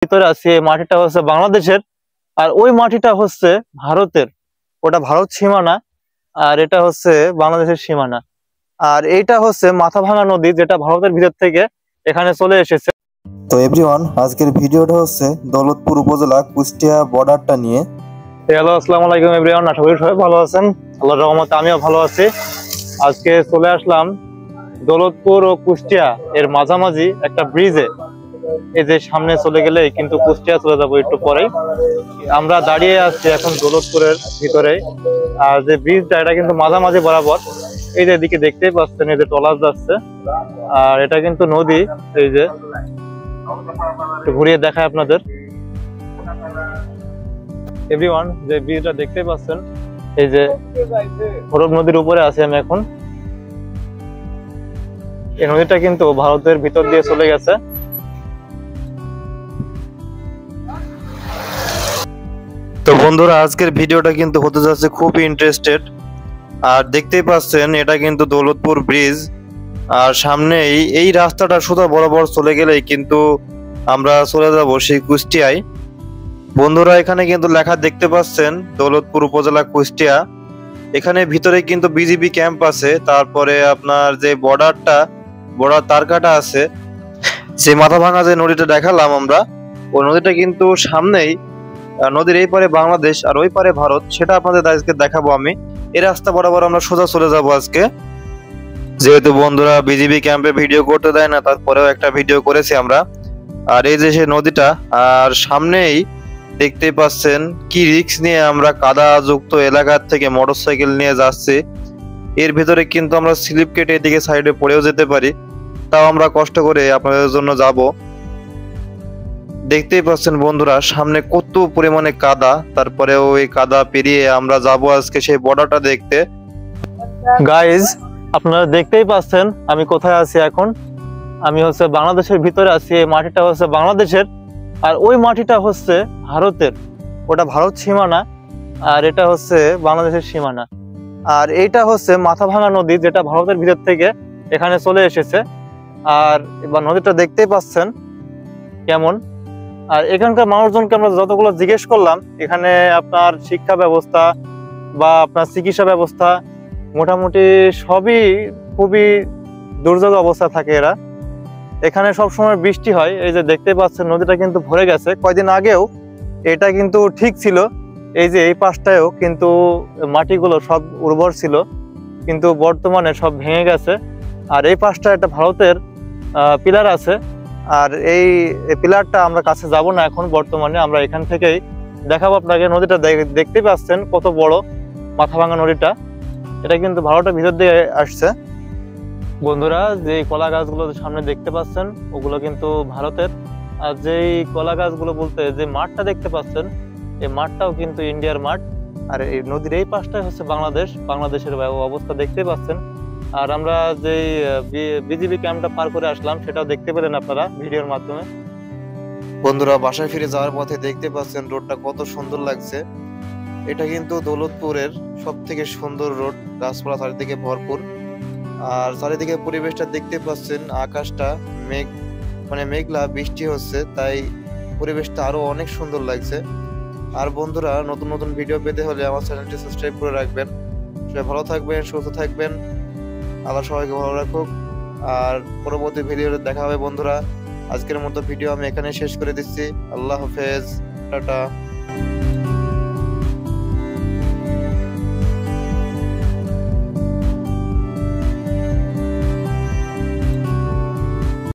ভিতরে আছি, এই মাটিটা হচ্ছে বাংলাদেশের আর ওই মাটিটা হচ্ছে ভারতের। ওটা ভারত সীমানা আর এটা হচ্ছে বাংলাদেশের সীমানা। আর এইটা হচ্ছে মাথাভাঙা নদী, যেটা ভারতের ভিতর থেকে এখানে চলে এসেছে। তো এভরিওয়ান, আজকের ভিডিওটা হচ্ছে দৌলতপুর উপজেলা কুষ্টিয়া বর্ডারটা নিয়ে। হ্যালো, আসসালামু আলাইকুম এভরিওয়ান, আশা করি সবাই ভালো আছেন। আল্লাহর রহমতে আমিও ভালো আছি। আজকে চলে আসলাম দৌলতপুর ও কুষ্টিয়া এর মাঝামাঝি একটা ব্রিজে। এই যে সামনে চলে গেলে কিন্তু কুষ্টিয়া চলে যাবো একটু পরেই। আমরা দাঁড়িয়ে আছি এখন দৌলতপুরের ভিতরে। আর যে ব্রিজটা এটা কিন্তু মাঝামাঝি বরাবর। এই যে এদিকে দেখতেই পাচ্ছেন, এই যে ট্রলার যাচ্ছে আর এটা কিন্তু নদী। এই যে একটু ঘুরিয়ে দেখায় আপনাদের এভরিওয়ান, যে ব্রিজটা দেখতেই পাচ্ছেন, এই যে ভৈরব নদীর উপরে আছি আমি এখন। এই নদীটা কিন্তু ভারতের ভিতর দিয়ে চলে গেছে। তো বন্ধুরা, আজকের ভিডিওটা কিন্তু হতে যাচ্ছে খুবই ইন্টারেস্টেড। আর দেখতেই পাচ্ছেন এটা কিন্তু দৌলতপুর ব্রিজ। আর সামনে এই রাস্তাটা সোজা বরাবর চলে গেলেই কিন্তু আমরা চলে যাব সেই কুষ্টিয়ায়। বন্ধুরা, এখানে কিন্তু লেখা দেখতে পাচ্ছেন দৌলতপুর উপজেলা কুষ্টিয়া। এখানে ভিতরে কিন্তু বিজিবি ক্যাম্প আছে। তারপরে আপনার যে বর্ডার তারকাটা আছে, যে মাথাভাঙা যে নদীটা দেখালাম আমরা, ওই নদীটা কিন্তু সামনেই। নদীর এই পারে বাংলাদেশ আর ওই পারে ভারত, সেটা আপনাদের আজকে দেখাবো আমি। এই রাস্তা বরাবর আমরা সোজা চলে যাব আজকে। যেহেতু বন্ধুরা বিজিবি ক্যাম্পে ভিডিও করতে দেয় না, তারপরেও একটা ভিডিও করেছি আমরা। আর এই যে সে নদীটা, আর সামনেই দেখতেই পাচ্ছেন কি রিস্ক নিয়ে আমরা কাদা যুক্ত এলাকার থেকে মোটরসাইকেল নিয়ে যাচ্ছি। এর ভিতরে কিন্তু আমরা স্লিপ কেটে এদিকে সাইডে পড়েও যেতে পারি, তাও আমরা কষ্ট করে আপনাদের জন্য যাব। দেখতেই পাচ্ছেন বন্ধুরা সামনে কত পরিমাণে কাদা, তারপরে ওই কাদা পেরিয়ে আমরা যাব আজকে সেই বর্ডারটা দেখতে। গাইজ, আপনারা দেখতেই পাচ্ছেন আমি কোথায় আছি এখন। আমি হচ্ছে বাংলাদেশের ভিতরে আছি। এই মাটিটা হচ্ছে বাংলাদেশের আর ওই মাটিটা হচ্ছে ভারতের। ওটা ভারত সীমানা আর এটা হচ্ছে বাংলাদেশের সীমানা। আর এইটা হচ্ছে মাথাভাঙা নদী, যেটা ভারতের ভিতর থেকে এখানে চলে এসেছে। আর এবার নদীটা দেখতেই পাচ্ছেন কেমন। আর এখানকার মানুষজনকে আমরা যতগুলো জিজ্ঞেস করলাম, এখানে আপনার শিক্ষা ব্যবস্থা বা আপনার চিকিৎসা ব্যবস্থা মোটামুটি সবই খুবই দুর্যোগ অবস্থা থাকে এরা। এখানে সবসময় বৃষ্টি হয়। এই যে দেখতে পাচ্ছেন নদীটা কিন্তু ভরে গেছে। কয়দিন আগেও এটা কিন্তু ঠিক ছিল। এই যে এই পাশটায়ও কিন্তু মাটিগুলো সব উর্বর ছিল, কিন্তু বর্তমানে সব ভেঙে গেছে। আর এই পাশটা একটা ভারতের পিলার আছে। আর এই পিলারটা আমরা কাছে যাব না এখন, বর্তমানে আমরা এখান থেকেই দেখাবো আপনাকে। নদীটা দেখতেই পাচ্ছেন কত বড় মাথাভাঙা নদীটা। এটা কিন্তু ভারতের ভিতর দিয়ে আসছে। বন্ধুরা, যে কলা গাছগুলো সামনে দেখতে পাচ্ছেন ওগুলো কিন্তু ভারতের। আর যেই কলা গাছগুলো বলতে যে মাঠটা দেখতে পাচ্ছেন, এই মাঠটাও কিন্তু ইন্ডিয়ার মাঠ। আর এই নদীর এই পাশটাই হচ্ছে বাংলাদেশের অবস্থা দেখতে পাচ্ছেন। আর আমরা যেই বিজিবি ক্যাম্পটা পার করে আসলাম সেটাও দেখতে পেলেন আপনারা ভিডিওর মাধ্যমে। বন্ধুরা, বাসায় ফিরে যাওয়ার পথে দেখতে পাচ্ছেন রোডটা কত সুন্দর লাগছে। এটা কিন্তু দৌলতপুরের সব থেকে সুন্দর রোড, গাছপালা চারিদিকে ভরপুর। আর চারিদিকে পরিবেশটা দেখতে পাচ্ছেন, আকাশটা মেঘলা, বৃষ্টি হচ্ছে, তাই পরিবেশটা আরো অনেক সুন্দর লাগছে। আর বন্ধুরা, নতুন নতুন ভিডিও পেতে হলে আমার চ্যানেলটি সাবস্ক্রাইব করে রাখবেন। সবাই ভালো থাকবেন, সুস্থ থাকবেন, আল্লাহ সবাইকে ভালো রাখুক। আর পরবর্তী ভিডিওতে দেখা হবে বন্ধুরা। আজকের মতো ভিডিও আমি এখানে শেষ করে দিচ্ছি। আল্লাহ হাফেজ, টাটা।